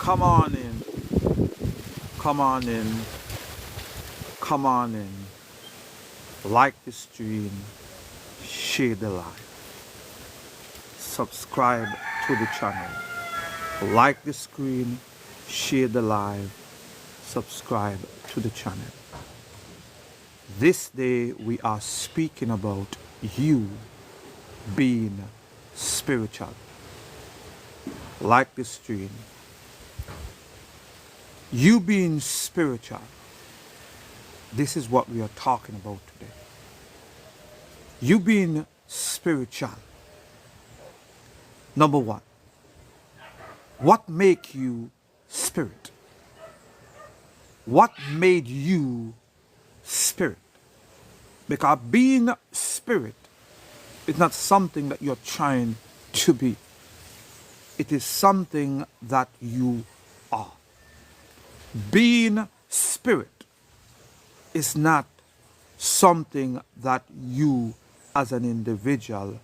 Come on in, come on in, come on in. Like the stream, share the live. Subscribe to the channel. Like the screen, share the live, subscribe to the channel. This day we are speaking about you being spiritual. Like the stream. You being spiritual. This is what we are talking about today. You being spiritual. Number one, what make you spirit? What made you spirit? Because being spirit is not something that you're trying to be. It is something that you are. Being spirit is not something that you as an individual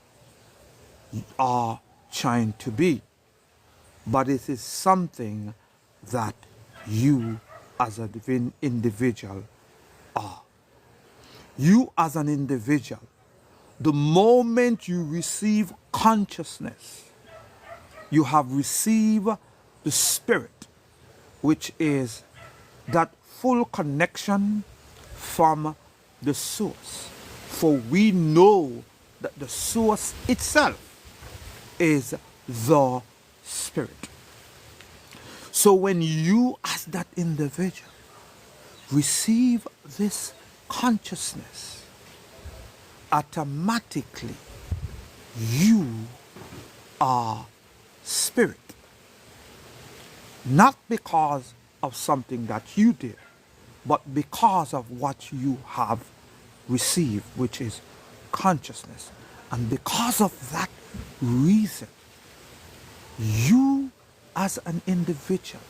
are trying to be, but it is something that you as an individual are. You as an individual, the moment you receive consciousness, you have received the spirit, which is that full connection from the source. For we know that the source itself is the spirit. So when you as that individual receive this consciousness, automatically you are spirit. Not because of something that you did, but because of what you have received, which is consciousness. And because of that reason, you as an individual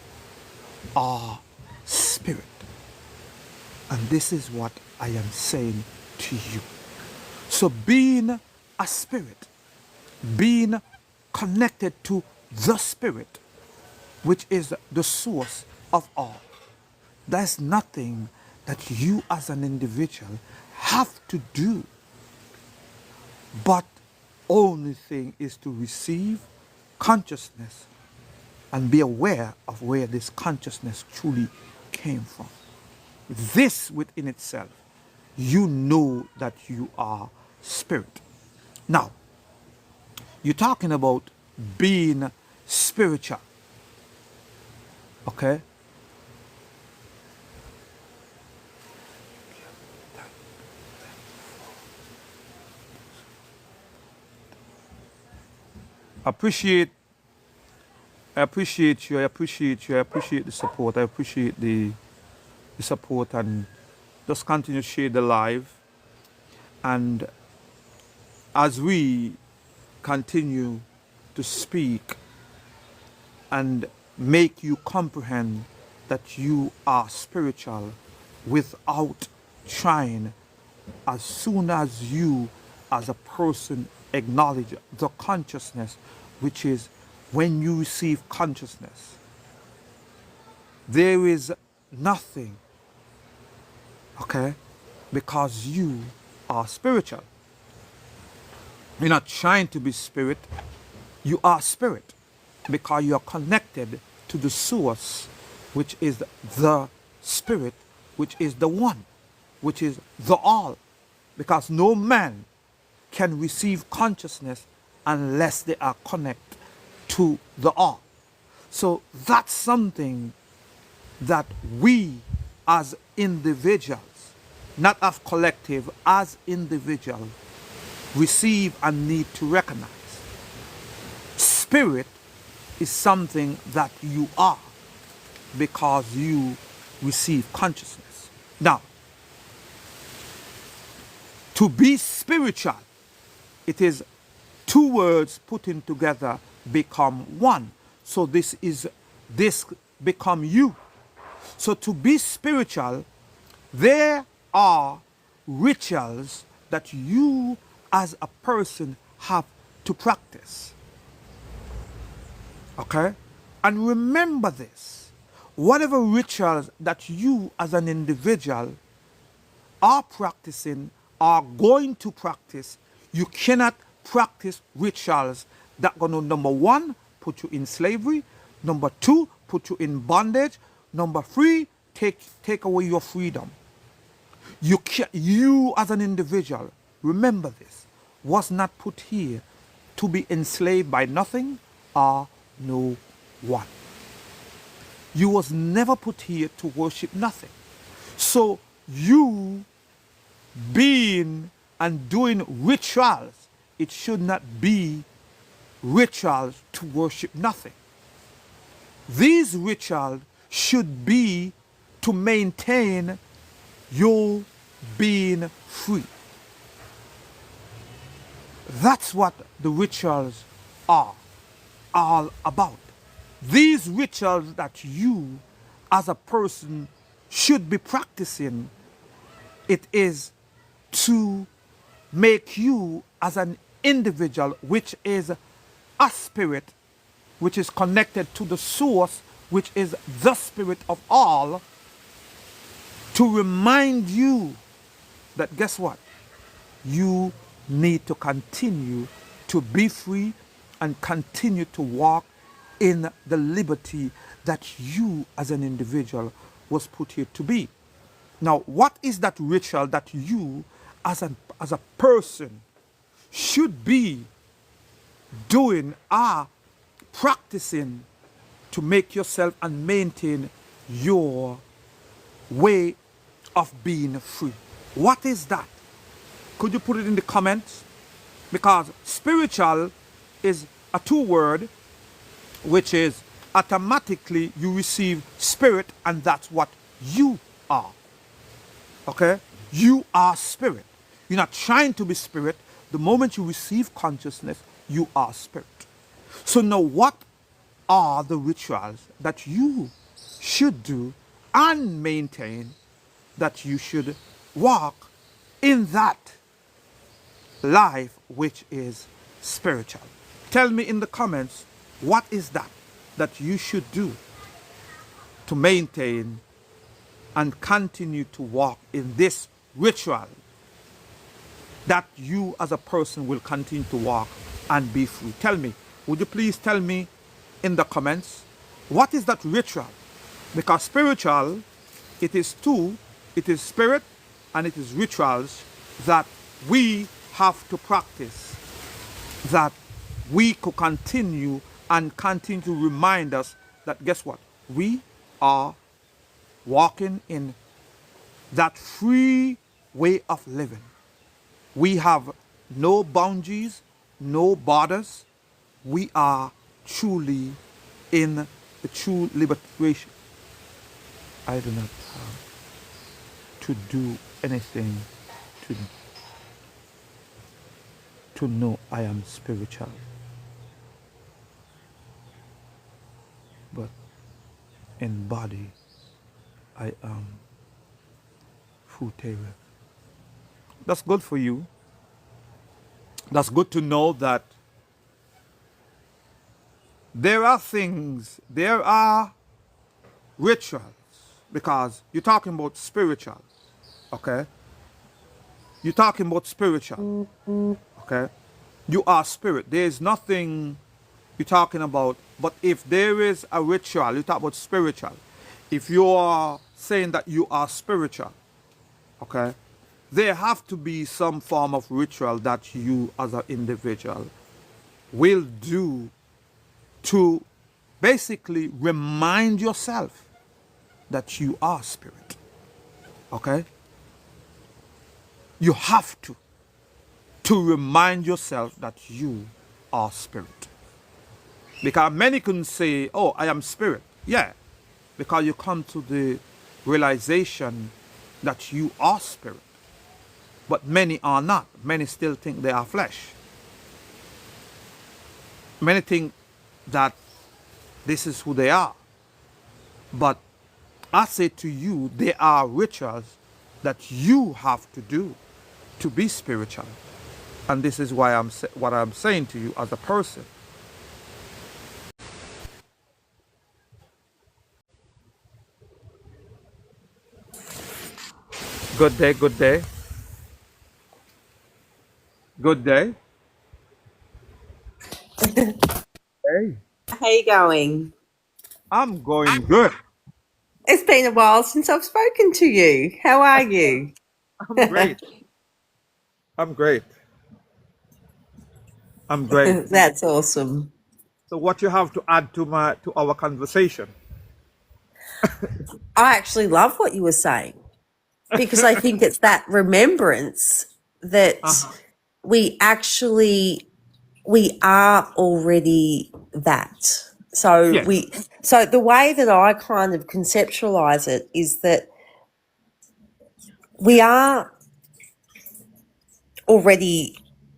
are spirit. And this is what I am saying to you. So being a spirit, being connected to the spirit, which is the source of all, there's nothing that you as an individual have to do, but only thing is to receive consciousness and be aware of where this consciousness truly came from. This within itself, you know that you are spirit. Now, you're talking about being spiritual. Okay? I appreciate you, I appreciate the support, I appreciate the support, and just continue to share the live. And as we continue to speak and make you comprehend that you are spiritual without trying, as soon as you as a person acknowledge the consciousness, which is when you receive consciousness, there is nothing, okay, because you are spiritual. You're not trying to be spirit, you are spirit because you are connected to the source, which is the spirit, which is the one, which is the all. Because no man can receive consciousness unless they are connected to the all. So that's something that we as individuals, not as collective, as individuals, receive and need to recognize. Spirit is something that you are because you receive consciousness. Now, to be spiritual, it is two words putting together become one. So this become you. So to be spiritual, there are rituals that you as a person have to practice. Okay? And remember this, whatever rituals that you as an individual are practicing, are going to practice, you cannot practice rituals that gonna, number one, put you in slavery, number two, put you in bondage, number three, take away your freedom. You as an individual, remember this, was not put here to be enslaved by nothing or no one. You was never put here to worship nothing. So you being and doing rituals, it should not be rituals to worship nothing. These rituals should be to maintain your being free. That's what the rituals are all about. These rituals that you as a person should be practicing, it is to make you as an individual, which is a spirit, which is connected to the source, which is the spirit of all, to remind you that guess what? You need to continue to be free and continue to walk in the liberty that you as an individual was put here to be. Now, what is that ritual that you as a person should be doing or practicing to make yourself and maintain your way of being free? What is that? Could you put it in the comments? Because spiritual is a two-word, which is automatically you receive spirit, and that's what you are. Okay? You are spirit. You're not trying to be spirit. The moment you receive consciousness, you are spirit. So now what are the rituals that you should do and maintain, that you should walk in that life which is spiritual? Tell me in the comments, what is that you should do to maintain and continue to walk in this ritual that you as a person will continue to walk and be free? Tell me, would you please tell me in the comments, what is that ritual? Because spiritual, it is two, it is spirit and it is rituals that we have to practice, that we could continue and continue to remind us that guess what? We are walking in that free way of living. We have no boundaries, no borders. We are truly in the true liberation. I do not have to do anything to know I am spiritual. But in body, I am Futere. That's good for you. That's good to know that there are things, there are rituals, because you're talking about spiritual, okay? You're talking about spiritual, okay? You are spirit. There is nothing you're talking about, but if there is a ritual, you talk about spiritual. If you are saying that you are spiritual, okay, there have to be some form of ritual that you as an individual will do to basically remind yourself that you are spirit. Okay? You have to remind yourself that you are spirit. Because many can say, oh, I am spirit. Yeah, because you come to the realization that you are spirit. But many are not. Many still think they are flesh. Many think that this is who they are. But I say to you, there are rituals that you have to do to be spiritual. And this is why what I'm saying to you as a person. Good day, good day, good day. Hey, How you going? I'm going good. It's been a while since I've spoken to you. How are you? I'm great. I'm great. I'm great. That's awesome. So, what you have to add to our conversation? I actually love what you were saying because I think it's that remembrance that Uh-huh. we actually we are already that. So Yes. we so the way that I kind of conceptualize it is that we are already,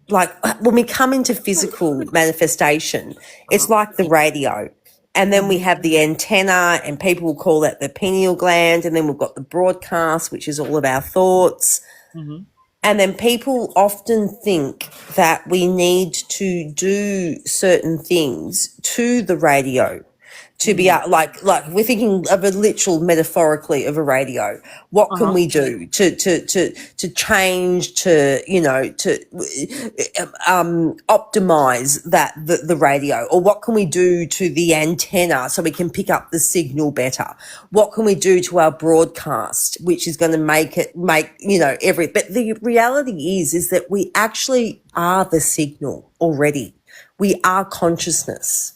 like, when we come into physical manifestation, it's Uh-huh. like the radio. And then we Mm-hmm. have the antenna, and people will call that the pineal gland. And then we've got the broadcast, which is all of our thoughts. Mm-hmm. And then people often think that we need to do certain things to the radio to be Mm-hmm. like we're thinking of a literal metaphorically of a radio. What can Uh-huh. we do to change, to to optimize the radio, or what can we do to the antenna so we can pick up the signal better? What can we do to our broadcast, which is going to make every? But the reality is that we actually are the signal already. We are consciousness.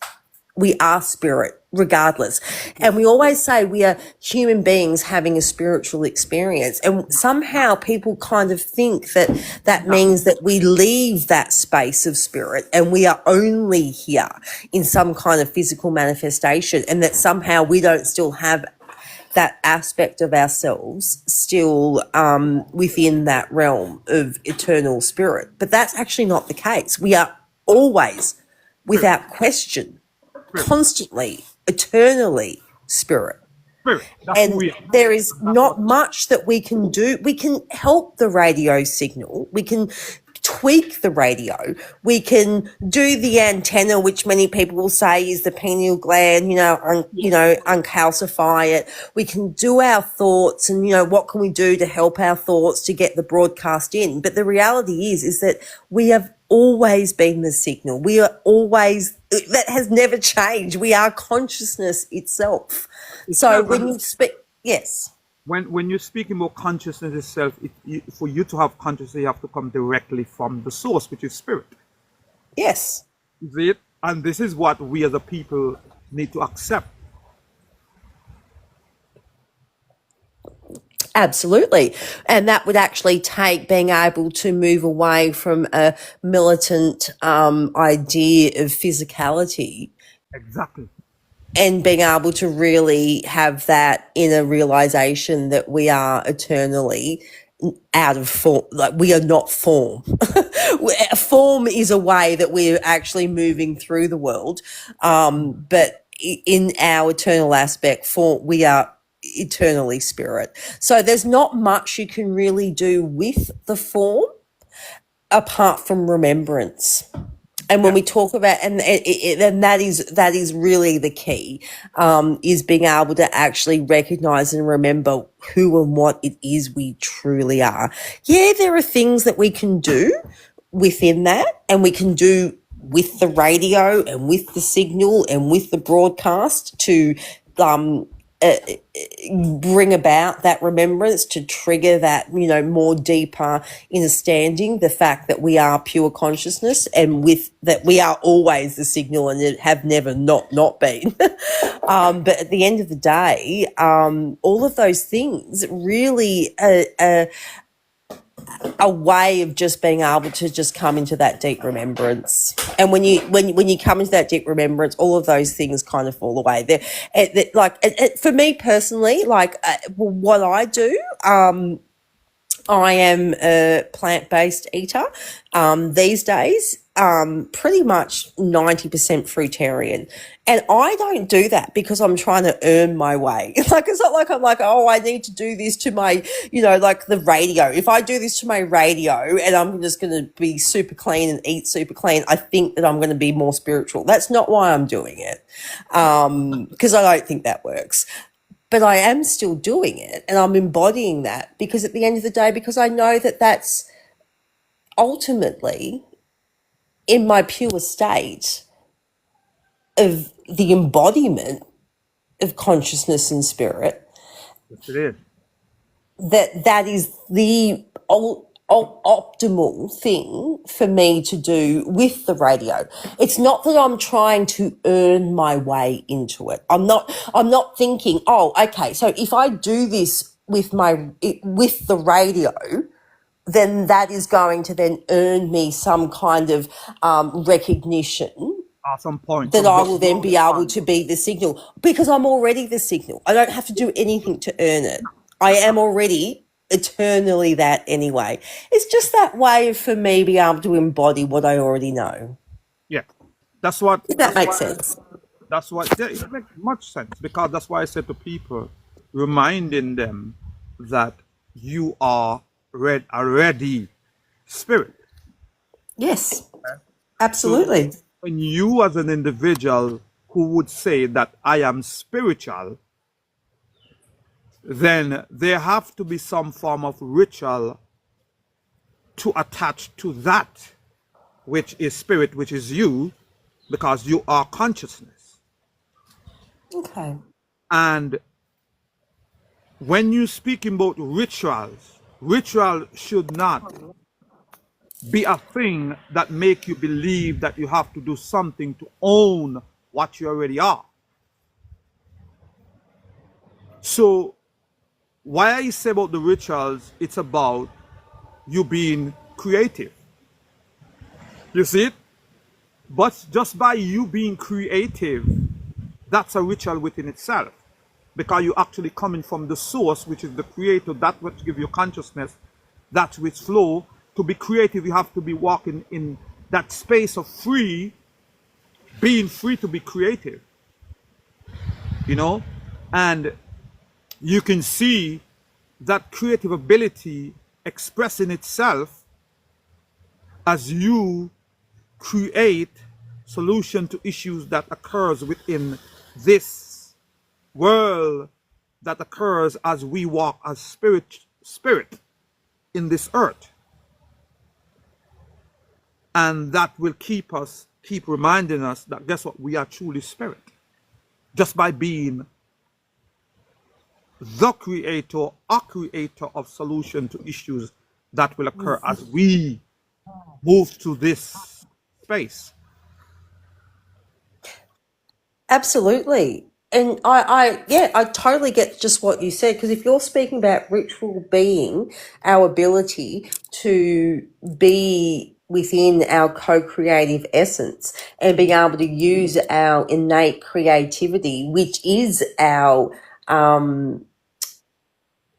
We are spirit regardless. And we always say we are human beings having a spiritual experience. And somehow people kind of think that that No. means that we leave that space of spirit and we are only here in some kind of physical manifestation, and that somehow we don't still have that aspect of ourselves still within that realm of eternal spirit. But that's actually not the case. We are always, Spirit. without question, Spirit. constantly, eternally spirit. Spirit. That's who And we are. there is And that's not what. much that we can do. We can help the radio signal. We can tweak the radio. We can do the antenna, which many people will say is the pineal gland, Yes. uncalcify it. We can do our thoughts, and, what can we do to help our thoughts to get the broadcast in? But the reality is that we have always been the signal. We are always, that has never changed. We are consciousness itself. So Itself. when And you speak, yes, when you're speaking about consciousness itself, for you to have consciousness, you have to come directly from the source, which is spirit. yes. You see it? And this is what we as a people need to accept. Absolutely. And that would actually take being able to move away from a militant idea of physicality, Exactly. and being able to really have that inner realization that we are eternally out of form. Like, we are not form. Form is a way that we're actually moving through the world. But in our eternal aspect, we are eternally spirit. So there's not much you can really do with the form apart from remembrance. And when Yeah. we talk about, and that is really the key, is being able to actually recognize and remember who and what it is we truly are. Yeah, there are things that we can do within that, and we can do with the radio and with the signal and with the broadcast to um, bring about that remembrance, to trigger that, more deeper understanding, the fact that we are pure consciousness, and with that we are always the signal and it have never not been. But at the end of the day, all of those things really a way of just being able to just come into that deep remembrance. And when you come into that deep remembrance, all of those things kind of fall away. For me personally, what I do, I am a plant-based eater these days, pretty much 90% fruitarian. And I don't do that because I'm trying to earn my way. Like, it's not like I'm like, oh, I need to do this to my, like the radio. If I do this to my radio and I'm just going to be super clean and eat super clean, I think that I'm going to be more spiritual. That's not why I'm doing it, because I don't think that works. but I am still doing it and I'm embodying that because at the end of the day, because I know that that's ultimately in my pure state of the embodiment of consciousness and spirit, Yes, it is. that is the optimal thing for me to do with the radio. It's not that I'm trying to earn my way into it. I'm not thinking, oh, okay, so if I do this with with the radio, then that is going to then earn me some kind of recognition At some point, that some I will then be able response. to be the signal because I'm already the signal. I don't have to do anything to earn it. I am already eternally that anyway. It's just that way for me be able to embody what I already know. Yeah, that's what. If that makes sense. That's what. Yeah, it makes much sense because that's why I said to people, reminding them that you are already spirit. Yes, So absolutely. when you, as an individual who would say that I am spiritual, then there have to be some form of ritual to attach to that which is spirit, which is you, because you are consciousness. Okay. And when you speak about rituals, ritual should not be a thing that make you believe that you have to do something to own what you already are. So why I say about the rituals, it's about you being creative. You see it? But just by you being creative, that's a ritual within itself. Because you're actually coming from the source, which is the creator, that which gives you consciousness, that which flow. To be creative, you have to be walking in that space of being free to be creative. You know? And you can see that creative ability expressing itself as you create solution to issues that occurs within this world, that occurs as we walk as spirit in this earth. And that will keep reminding us that guess what, we are truly spirit just by being the creator, a creator of solution to issues that will occur as we move to this space. Absolutely. And yeah, I totally get just what you said. Because if you're speaking about ritual being our ability to be within our co-creative essence and being able to use our innate creativity, which is our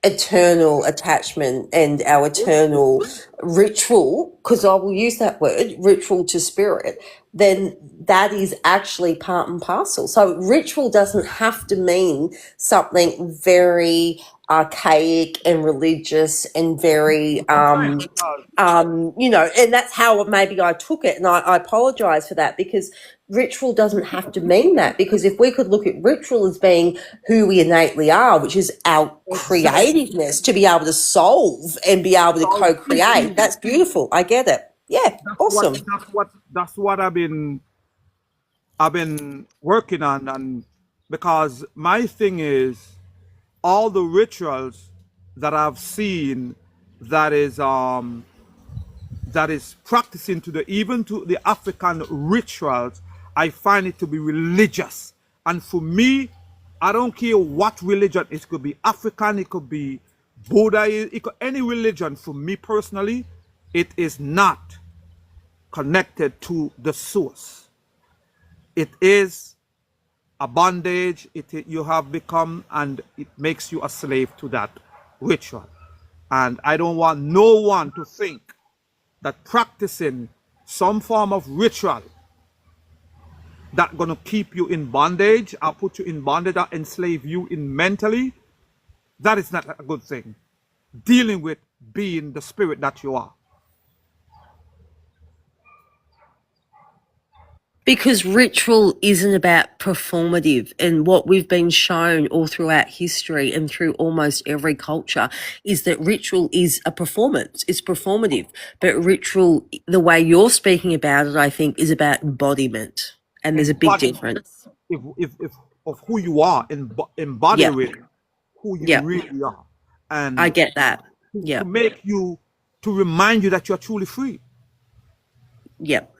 eternal attachment and our eternal ritual, because I will use that word, ritual to spirit, then that is actually part and parcel. So ritual doesn't have to mean something very archaic and religious and very and that's how maybe I took it, and I apologize for that because ritual doesn't have to mean that. Because if we could look at ritual as being who we innately are, which is our Exactly. creativeness to be able to solve and be able to co-create, that's beautiful. I get it. Yeah, That's what awesome. I've been working on, and because my thing is all the rituals that I've seen that is practicing to the even to the African rituals, I find it to be religious. And for me, I don't care what religion. It could be African, it could be Buddha, any religion. For me personally, it is not connected to the source. It is a bondage. You have become, and it makes you a slave to that ritual. And I don't want no one to think that practicing some form of ritual that gonna keep you in bondage or put you in bondage or enslave you in mentally, that is not a good thing. Dealing with being the spirit that you are. Because ritual isn't about performative, and what we've been shown all throughout history and through almost every culture is that ritual is a performance. It's performative. But ritual, the way you're speaking about it, I think, is about embodiment. And there's a big Embodiment difference. if of who you are, Yep. embodying who you Yep. really are, I and get that. to Yep. make you, to remind you that you're truly free. Yep.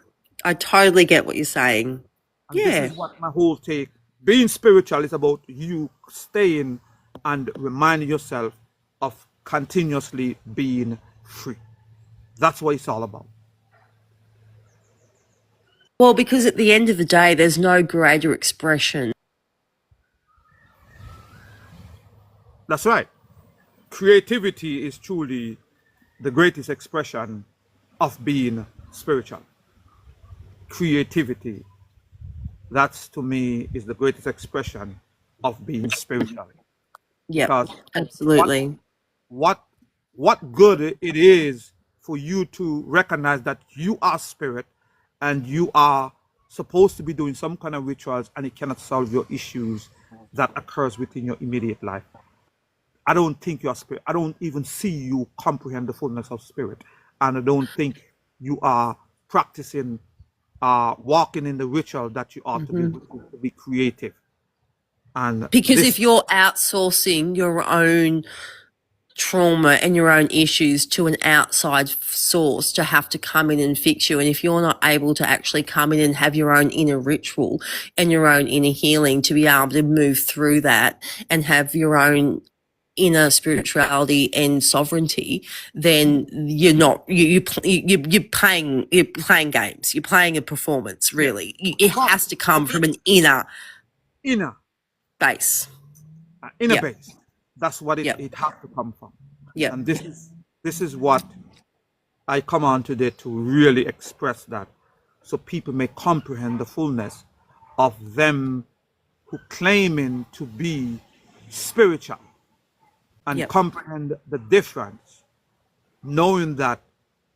I totally get what you're saying. And this Yeah. is what my whole take. Being spiritual is about you staying and reminding yourself of continuously being free. That's what it's all about. Well, because at the end of the day, there's no greater expression. That's right. Creativity is truly the greatest expression of being spiritual. Creativity, that's to me is the greatest expression of being spiritual. Yep. Because what Absolutely. what what good it is for you to recognize that you are spirit and you are supposed to be doing some kind of rituals and it cannot solve your issues that occurs within your immediate life. I don't think you're spirit. I don't even see you comprehend the fullness of spirit, and I don't think you are practicing, walking in the ritual that you ought to be able to be creative. And Because this, if you're outsourcing your own trauma and your own issues to an outside source to have to come in and fix you, and if you're not able to actually come in and have your own inner ritual and your own inner healing to be able to move through that and have your own inner spirituality and sovereignty, then you're not you're playing games. You're playing a performance. yeah, Really, it but has to come from an inner inner base. inner Yep. base. That's what Yep. it has to come from. Yep. And this is what I come on today to really express that, so people may comprehend the fullness of them who claiming to be spiritual and Yep. comprehend the difference, knowing that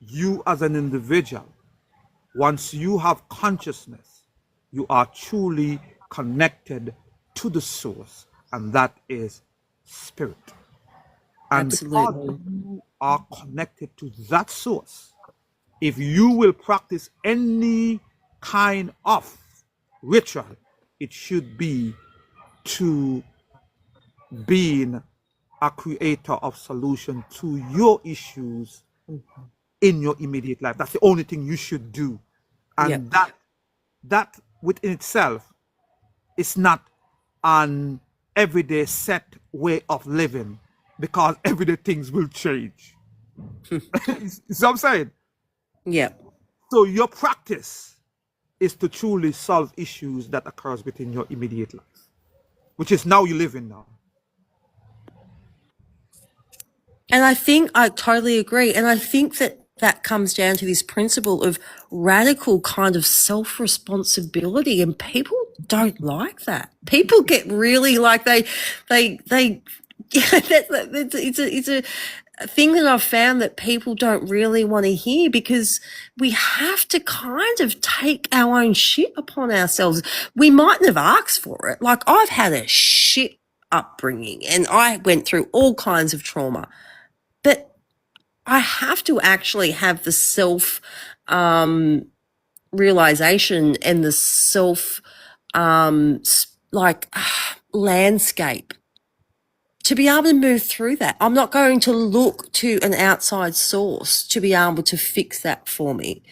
you as an individual, once you have consciousness, you are truly connected to the source, and that is spirit. And because Absolutely. you are connected to that source, if you will practice any kind of ritual, it should be to being a creator of solution to your issues in your immediate life. That's the only thing you should do. And Yep. that within itself is not an everyday set way of living, because everyday things will change. You see what I'm saying? Yep. So your practice is to truly solve issues that occurs within your immediate life, which is now you live in now. And I think I totally agree. And I think that that comes down to this principle of radical kind of self responsibility. And people don't like that. People get really like yeah, it's a thing that I've found that people don't really want to hear, because we have to kind of take our own shit upon ourselves. We mightn't have asked for it. Like, I've had a shit upbringing and I went through all kinds of trauma. But I have to actually have the self realization and the self landscape to be able to move through that. I'm not going to look to an outside source to be able to fix that for me,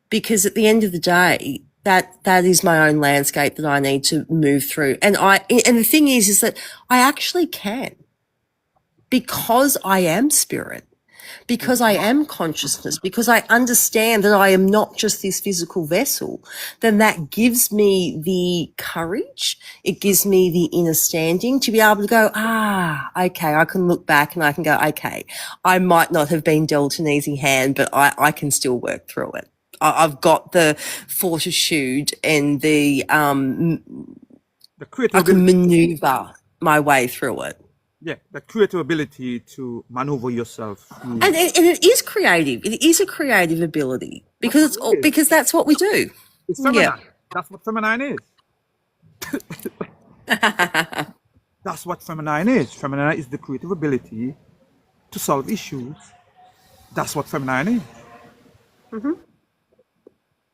because at the end of the day, that is my own landscape that I need to move through. And the thing is that I actually can, because I am spirit, because I am consciousness, because I understand that I am not just this physical vessel, then that gives me the courage. It gives me the inner standing to be able to go, okay, I can look back and I can go, okay, I might not have been dealt an easy hand, but I can still work through it. I've got the fortitude and The creative I can ability, maneuver my way through it. yeah, the creative ability to maneuver yourself through. And it is creative. It is a creative ability, because That's what it is. because that's what we do. It's Yeah. feminine. That's what feminine is. That's what feminine is. Feminine is the creative ability to solve issues. That's what feminine is.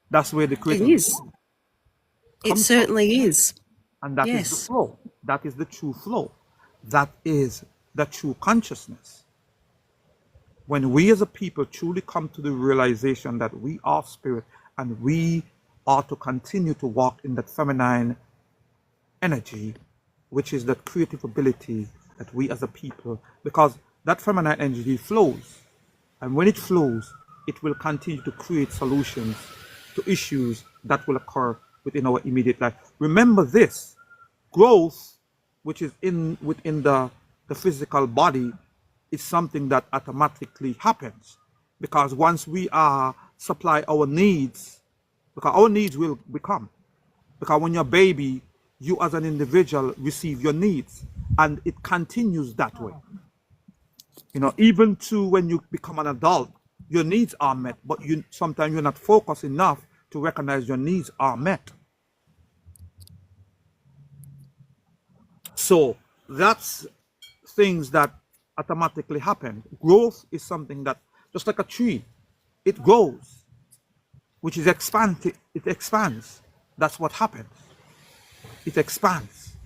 That's where the It creative is. It comes from. certainly is. And that is the Yes. flow. That is the true flow. That is the true consciousness. When we as a people truly come to the realization that we are spirit and we are to continue to walk in that feminine energy, which is that creative ability that we as a people, because that feminine energy flows. And when it flows, it will continue to create solutions to issues that will occur within our immediate life. Remember this, growth, which is within the physical body, is something that automatically happens. Because once we are supply our needs, because our needs will become. Because when you're a baby, you as an individual receive your needs. And it continues that way. You know, even to when you become an adult, your needs are met, but you sometimes you're not focused enough to recognize your needs are met. So that's things that automatically happen. Growth is something that, just like a tree, it grows, which is expanded. It expands. That's what happens. It expands,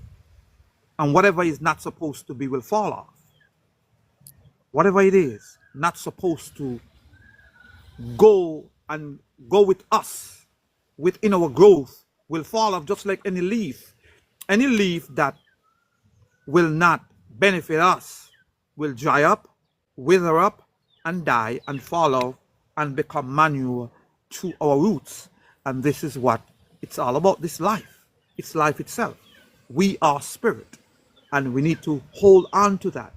and whatever is not supposed to be will fall off. Whatever it is not supposed to go and go with us within our growth will fall off, just like any leaf. Any leaf that will not benefit us will dry up, wither up, and die and fall off and become manure to our roots. And this is what it's all about, this life. It's life itself. We are spirit, and we need to hold on to that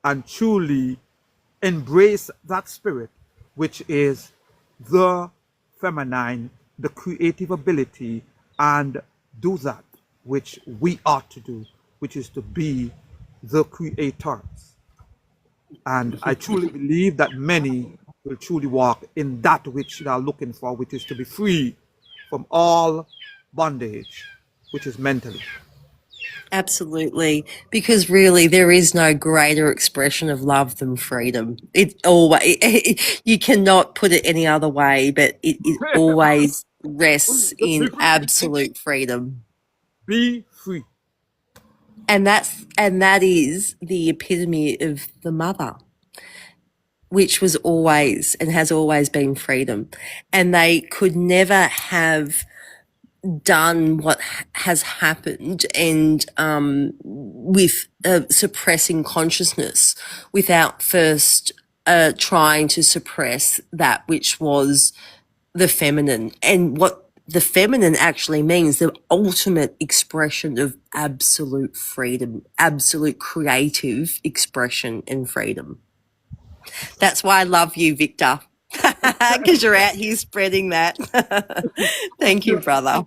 and truly embrace that spirit, which is the feminine, the creative ability, and do that which we ought to do, which is to be the creators. And I truly believe that many will truly walk in that which they are looking for, which is to be free from all bondage, which is mentally. Absolutely, because really there is no greater expression of love than freedom. It always you cannot put it any other way, but it always rests Just be in free. absolute freedom. Be free. And that is the epitome of the mother, which was always and has always been freedom. And they could never have done what has happened and with suppressing consciousness without first trying to suppress that which was the feminine. And what the feminine actually means, the ultimate expression of absolute freedom, absolute creative expression and freedom. That's why I love you, Victor, because you're out here spreading that. Thank you, brother.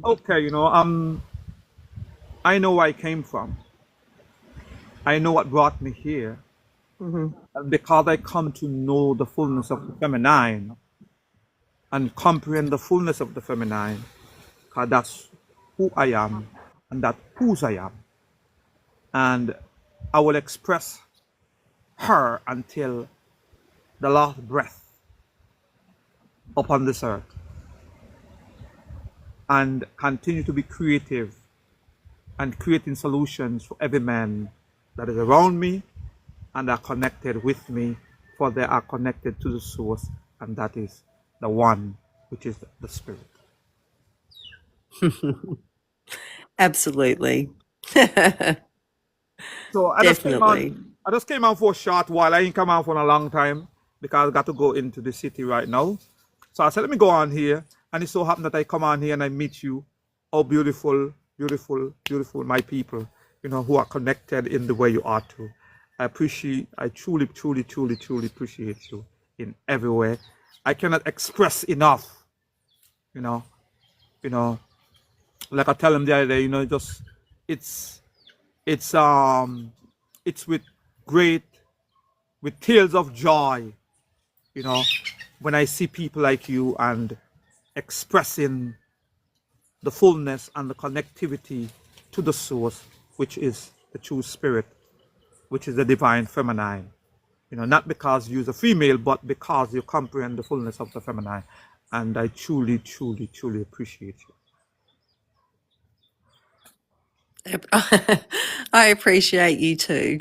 Okay, I know where I came from. I know what brought me here. And because I come to know the fullness of the feminine and comprehend the fullness of the feminine, because that's who I am and that's whose I am. And I will express her until the last breath upon this earth and continue to be creative and creating solutions for every man that is around me and are connected with me, for they are connected to the source, and that is the one, which is the spirit. Absolutely. So Definitely. I just came out for a short while. I ain't come out for a long time because I got to go into the city right now. So I said, let me go on here. And it so happened that I come on here and I meet you. Oh, beautiful, beautiful, beautiful, my people, who are connected in the way you are to. I truly, truly, truly, truly appreciate you in every way. I cannot express enough, you know, like I tell them the other day, just, it's, it's, it's with tears of joy, when I see people like you and expressing the fullness and the connectivity to the source, which is the true spirit, which is the divine feminine. Not because you're a female, but because you comprehend the fullness of the feminine. And I truly, truly, truly appreciate you. I appreciate you too,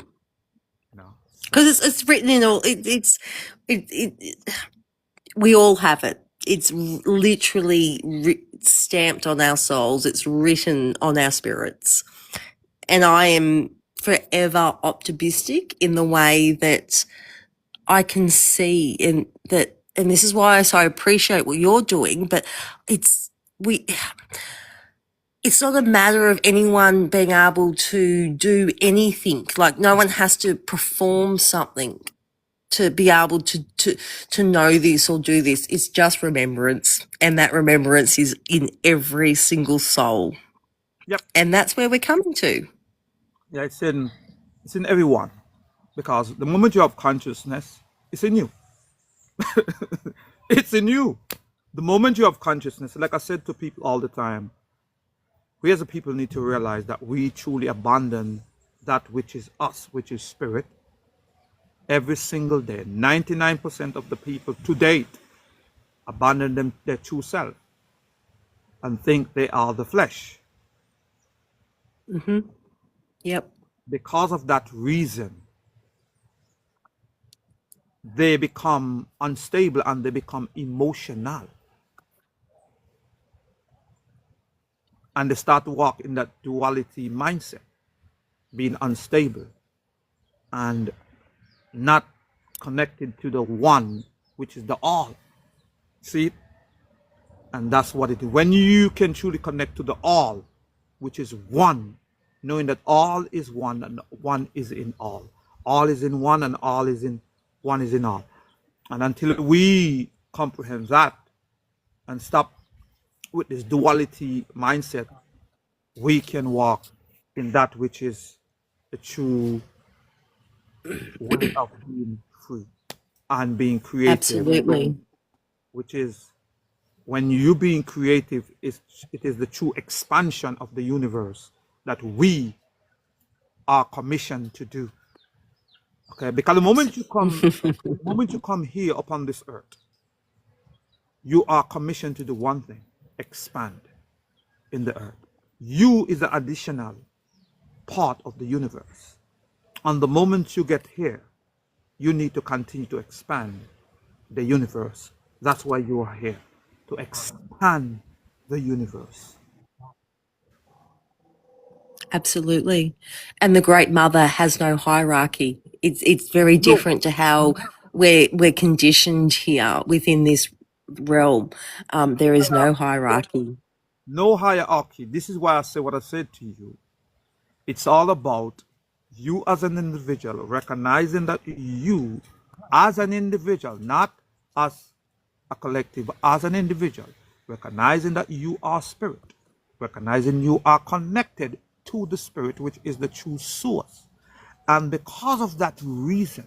You know. because it's written in all. We all have it. It's literally stamped on our souls. It's written on our spirits. And I am forever optimistic in the way that I can see and this is why I so appreciate what you're doing, but it's not a matter of anyone being able to do anything. Like, no one has to perform something to be able to know this or do this. It's just remembrance, and that remembrance is in every single soul. Yep. And that's where we're coming to. Yeah, it's in everyone, because the moment you have consciousness, it's in you. It's in you. The moment you have consciousness, like I said to people all the time, we as a people need to realize that we truly abandon that which is us, which is spirit, every single day. 99% of the people to date abandon their true self and think they are the flesh. Mm-hmm. Yep. Because of that reason, they become unstable and they become emotional. And they start to walk in that duality mindset, being unstable and not connected to the one, which is the all. See? And that's what it is. When you can truly connect to the all, which is one, knowing that all is one and one is in all. All is in one and all is in one is in all. And until we comprehend that and stop with this duality mindset, we can walk in that which is the true way of being free and being creative. Absolutely. Which is, when you being creative, it is the true expansion of the universe that we are commissioned to do. Okay, because the moment you come here upon this earth, you are commissioned to do one thing: expand in the earth. You is the additional part of the universe. And the moment you get here, you need to continue to expand the universe. That's why you are here, to expand the universe. Absolutely. And the Great Mother has no hierarchy. It's very No, different to how we're conditioned here within this realm. There is no hierarchy. no hierarchy. This is why I say what I said to you. It's all about you as an individual, recognizing that you as an individual, not as a collective, as an individual, recognizing that you are spirit, recognizing you are connected to the spirit, which is the true source. And because of that reason,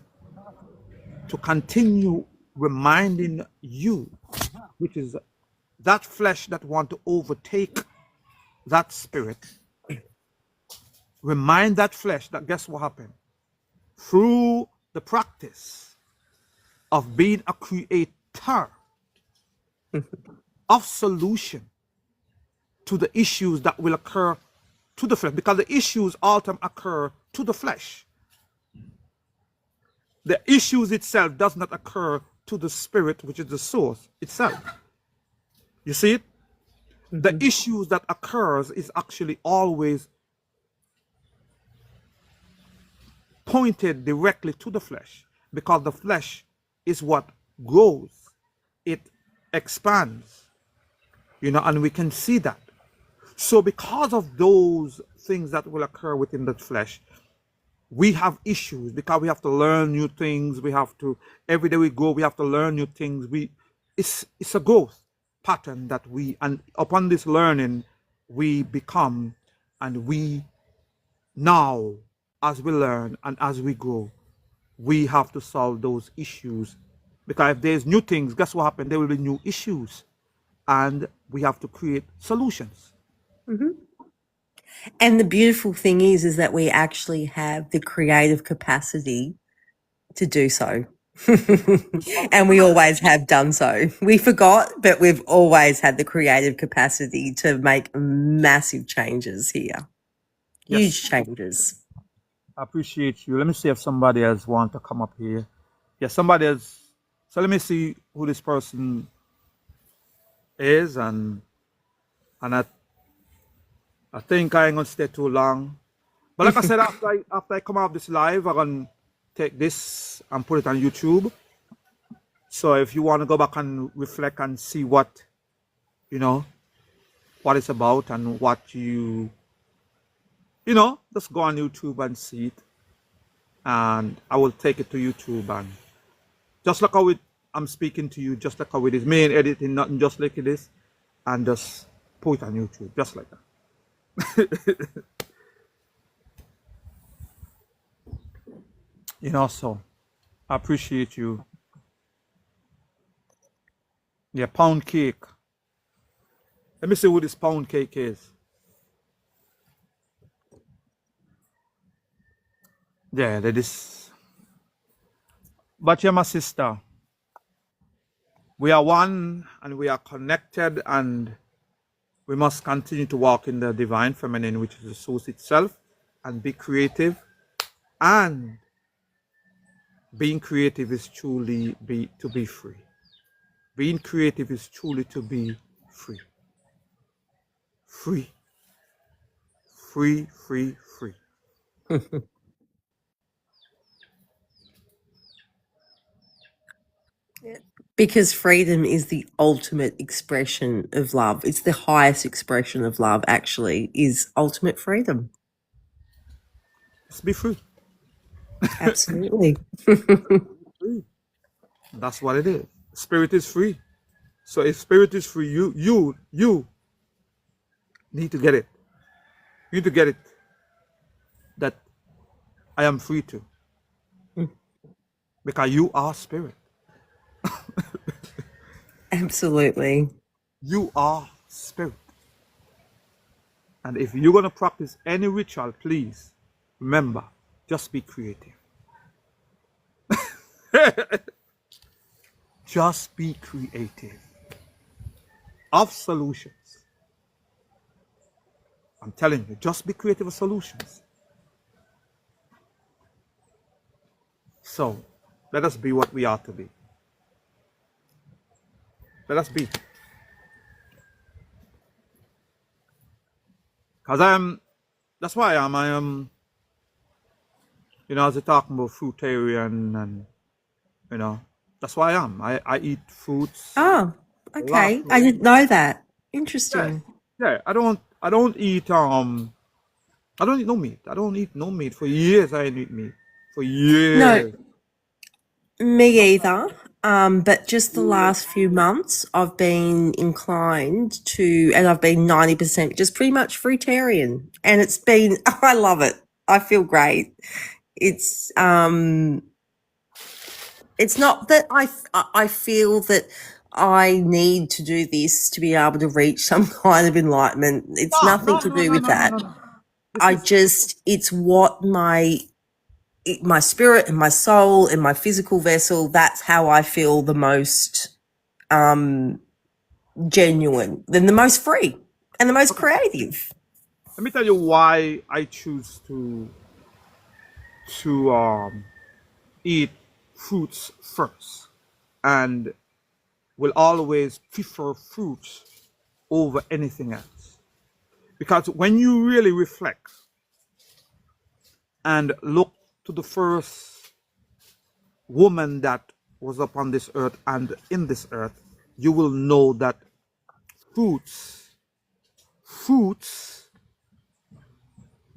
to continue reminding you, which is that flesh that want to overtake that spirit, remind that flesh that, guess what happened? Through the practice of being a creator of solution to the issues that will occur to the flesh, because the issues often occur to the flesh. The issues itself does not occur to the spirit, which is the source itself. You see it? The issues that occurs is actually always pointed directly to the flesh, because the flesh is what grows, it expands, and we can see that. So because of those things that will occur within the flesh, we have issues, because we have to learn new things. We have to, every day we go, we have to learn new things. It's a growth pattern that and upon this learning, we become, and we now, as we learn and as we grow, we have to solve those issues. Because if there's new things, guess what happens? There will be new issues. And we have to create solutions. Mhm. And the beautiful thing is that we actually have the creative capacity to do so. And we always have done so. We forgot, but we've always had the creative capacity to make massive changes here. Yes, Huge changes. I appreciate you. Let me see if somebody else want to come up here. Yeah, somebody else. So let me see who this person is, and I think I ain't gonna stay too long. But like I said, after I come out of this live, I'm gonna take this and put it on YouTube. So if you want to go back and reflect and see what you know what it's about and what just go on YouTube and see it, and I will take it to YouTube, and just like how I'm speaking to you, just like how it is, me and editing, nothing, just like it is, and just put it on YouTube, just like that. So I appreciate you. Yeah, pound cake. Let me see who this pound cake is. Yeah, that is. But you're my sister. We are one and we are connected, and we must continue to walk in the divine feminine, which is the source itself, and be creative. And being creative is truly to be free. Being creative is truly to be free. Free. Free, free, free. Because freedom is the ultimate expression of love. It's the highest expression of love, actually, is ultimate freedom. Let's be free. Absolutely. Free. That's what it is. Spirit is free. So if spirit is free, you need to get it. You need to get it that I am free to. Because you are spirit. Absolutely. You are spirit. And if you're going to practice any ritual, please remember, just be creative. Just be creative of solutions. I'm telling you, just be creative of solutions. So let us be what we are to be. Let us be. Because that's why I am, as you're talking about fruitarian and, that's why I am. I eat fruits, Oh, a lot of okay. I fruits. didn't know that. Yeah, Interesting. yeah. I don't eat no meat. I don't eat no meat. For years I didn't eat meat. For No, years. me either. But just the last few months, I've been inclined to, and I've been 90% just pretty much fruitarian. And it's been, I love it. I feel great. It's, it's not that I feel that I need to do this to be able to reach some kind of enlightenment. It's No, nothing no, to no, do no, with no, no, that. no, no. This is It's what my spirit and my soul and my physical vessel, that's how I feel the most genuine, then the most free and the most okay. creative. Let me tell you why I choose to eat fruits first, and will always prefer fruits over anything else. Because when you really reflect and look to the first woman that was upon this earth and in this earth, you will know that fruits, fruits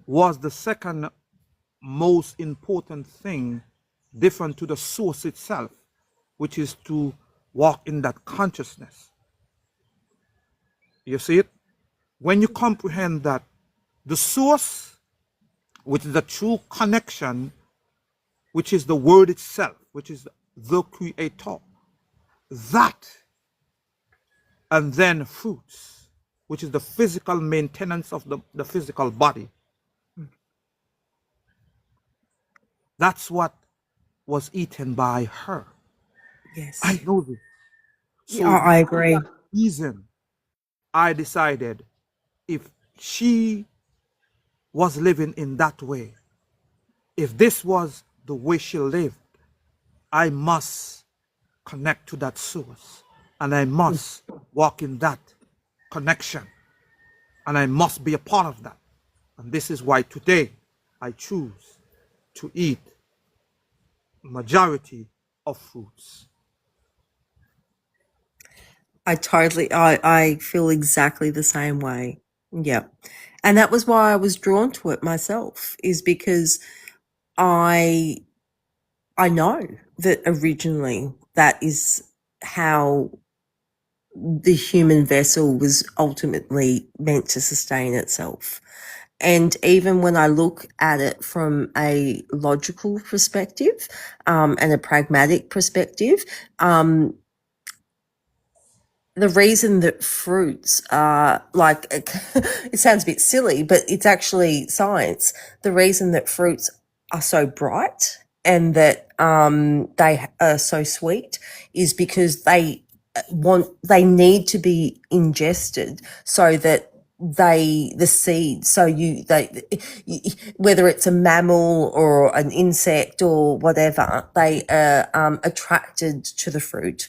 was the second most important thing, different to the source itself, which is to walk in that consciousness. You see it? When you comprehend that the source, which is the true connection, which is the word itself, which is the creator, that, and then fruits, which is the physical maintenance of the physical body. That's what was eaten by her. I Yes. know this. Yeah, So I for agree. that reason, I decided if she was living in that way, if this was the way she lived, I must connect to that source and I must walk in that connection and I must be a part of that. And this is why today I choose to eat majority of fruits. I feel exactly the same way. Yeah. And that was why I was drawn to it myself, is because I I know that originally that is how the human vessel was ultimately meant to sustain itself. And even when I look at it from a logical perspective, and a pragmatic perspective, um, the reason that fruits are like, it sounds a bit silly, but it's actually science. The reason that fruits are so bright and that they are so sweet is because they need to be ingested so that the seeds, so whether it's a mammal or an insect or whatever, they are attracted to the fruit.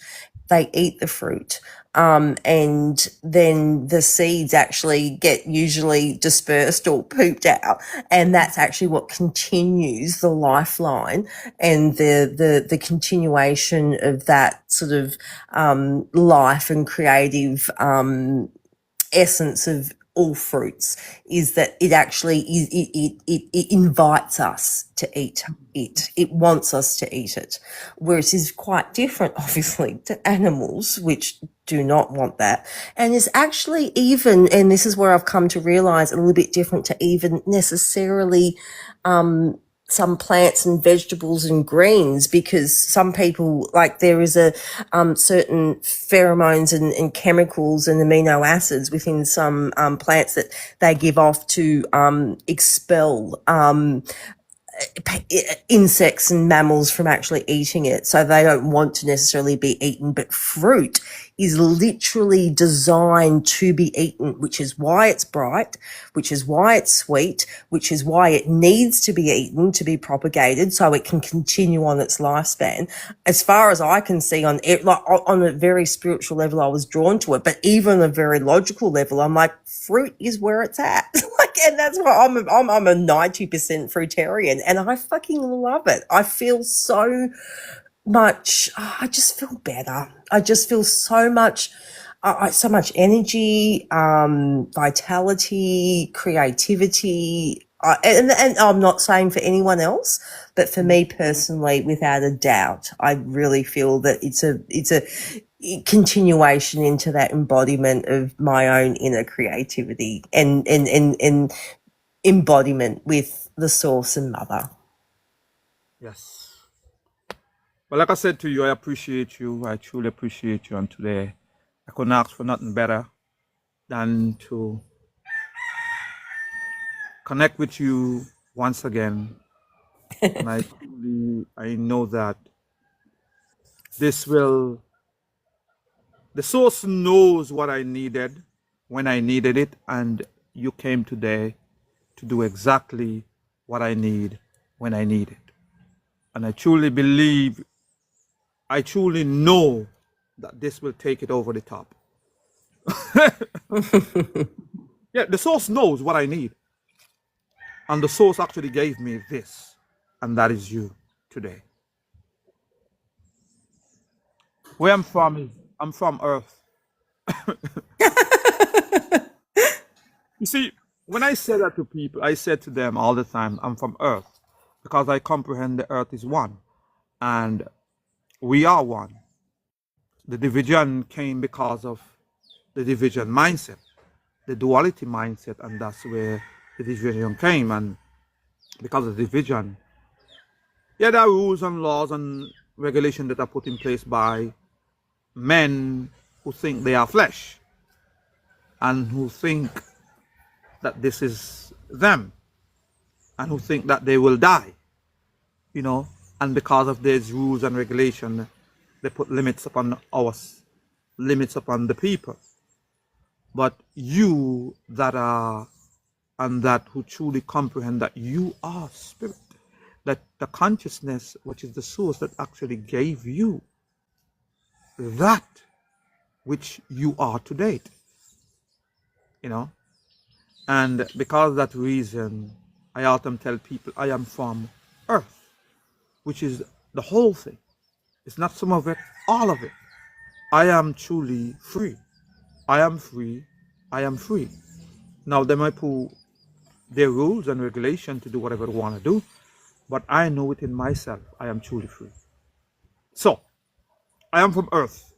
They eat the fruit, and then the seeds actually get usually dispersed or pooped out, and that's actually what continues the lifeline and the continuation of that sort of life and creative essence of all fruits, is that it actually it invites us to eat it. It wants us to eat it, whereas it is quite different, obviously, to animals, which do not want that. And is actually even, and this is where I've come to realize, a little bit different to even necessarily some plants and vegetables and greens, because some people, like, there is a certain pheromones and chemicals and amino acids within some plants that they give off to expel insects and mammals from actually eating it. So they don't want to necessarily be eaten, but fruit is literally designed to be eaten, which is why it's bright, which is why it's sweet, which is why it needs to be eaten to be propagated so it can continue on its lifespan. As far as I can see, on it, like on a very spiritual level, I was drawn to it, but even on a very logical level, I'm like, fruit is where it's at. Like, and that's why I'm a 90% fruitarian, and I fucking love it. I feel so much. I just feel better. I just feel so much. So much energy, vitality, creativity, and I'm not saying for anyone else, but for me personally, without a doubt, I really feel that it's a continuation into that embodiment of my own inner creativity and embodiment with the source and mother. Yes. Well, like I said to you, I appreciate you. I truly appreciate you. And today, I couldn't ask for nothing better than to connect with you once again. And I know that this will, the source knows what I needed when I needed it. And you came today to do exactly what I need when I need it. And I truly believe, I truly know that this will take it over the top. Yeah, the source knows what I need. And the source actually gave me this. And that is you today. Where I'm from is, I'm from Earth. You see, when I say that to people, I say to them all the time, I'm from Earth, because I comprehend the Earth is one. And we are one. The division came because of the division mindset, the duality mindset, and that's where the division came. And because of the division, yeah, there are rules and laws and regulations that are put in place by men who think they are flesh. and who think that this is them, and who think that they will die, you know, and because of these rules and regulation, they put limits upon us, limits upon the people. But you that are, and that who truly comprehend that you are spirit, that the consciousness, which is the source that actually gave you that which you are to date, you know. And because of that reason, I often tell people I am from earth, which is the whole thing. It's not some of it, all of it. I am truly free. I am free. I am free. Now they might put their rules and regulation to do whatever they want to do, but I know within myself I am truly free. So I am from earth.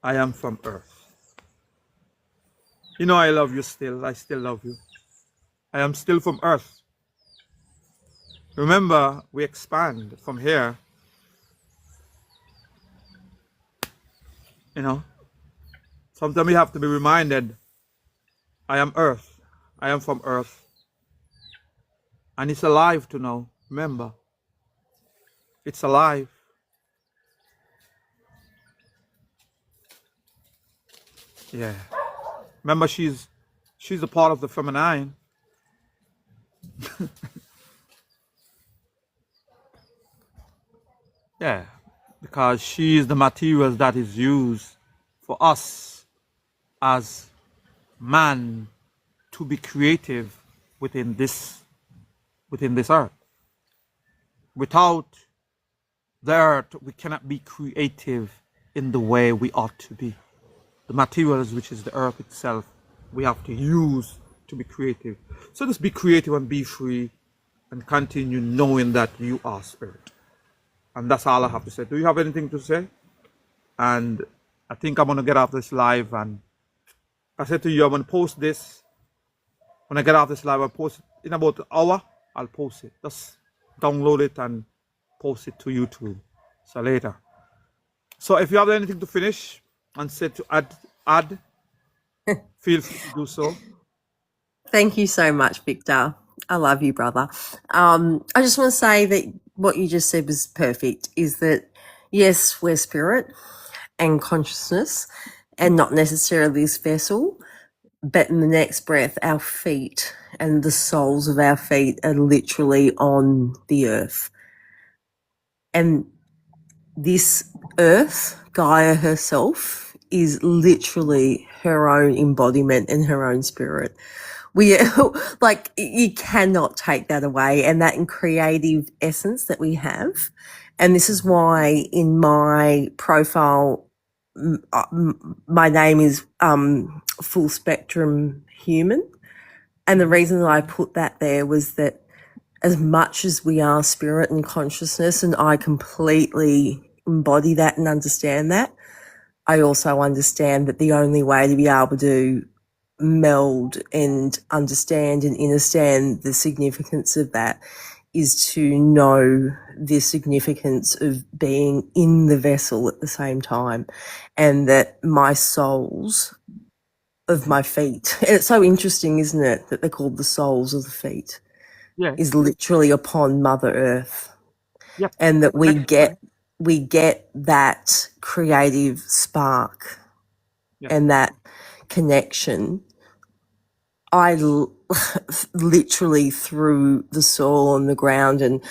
I am from earth. You know, I love you still. I still love you. I am still from earth. Remember, we expand from here. You know, sometimes we have to be reminded, I am earth. I am from earth. And it's alive to know. Remember, it's alive. Yeah. Remember, she's a part of the feminine. Yeah. Because she is the materials that is used for us as man to be creative within this earth. Without the earth, we cannot be creative in the way we ought to be. The materials, which is the earth itself, we have to use to be creative. So just be creative and be free and continue knowing that you are spirit. And that's all I have to say. Do you have anything to say? And I think I'm going to get off this live, and I said to you, I'm going to post this. When I get off this live, I'll post it in about an hour. I'll post it. Just download it and post it to YouTube. So later. So if you have anything to finish and say to add, feel free to do so. Thank you so much, Victor. I love you, brother. I just want to say that what you just said was perfect, is that, yes, we're spirit and consciousness and not necessarily this vessel, but in the next breath, our feet and the soles of our feet are literally on the earth. And this earth, Gaia herself, is literally her own embodiment and her own spirit. We like, you cannot take that away, and that creative essence that we have. And this is why in my profile, my name is Full Spectrum Human. And the reason that I put that there was that as much as we are spirit and consciousness, and I completely embody that and understand that, I also understand that the only way to be able to meld and understand and understand the significance of that is to know the significance of being in the vessel at the same time, and that my soles of my feet, and it's so interesting, isn't it, that they're called the soles of the feet, Yeah. is literally upon Mother Earth. Yep. And that we get that creative spark. Yeah. And that connection. I literally, through the soil and the ground and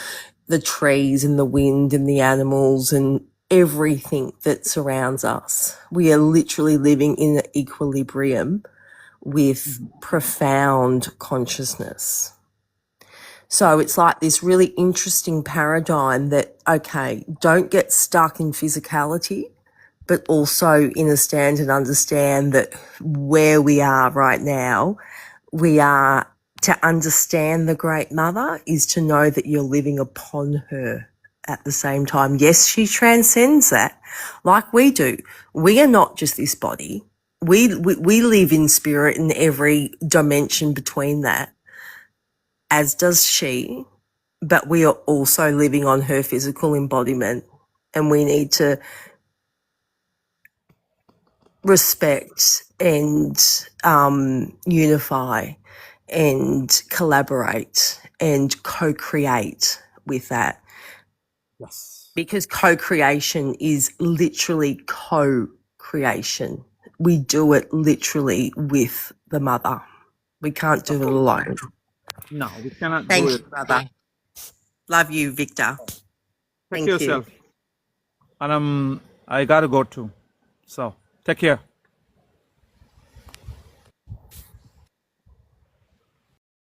the trees and the wind and the animals and everything that surrounds us, we are literally living in an equilibrium with profound consciousness. So it's like this really interesting paradigm that, okay, don't get stuck in physicality, but also understand that where we are right now, we are, to understand the Great Mother is to know that you're living upon her at the same time. Yes, she transcends that like we do. We are not just this body. We live in spirit in every dimension between that, as does she. but we are also living on her physical embodiment, and we need to respect and unify and collaborate and co-create with that, Yes. because co-creation is literally co-creation. We do it literally with the mother. We can't do it alone. No, we cannot do Thank it. you, brother. Love you, Victor. Take Thank care you. yourself. And I gotta go too. So take care.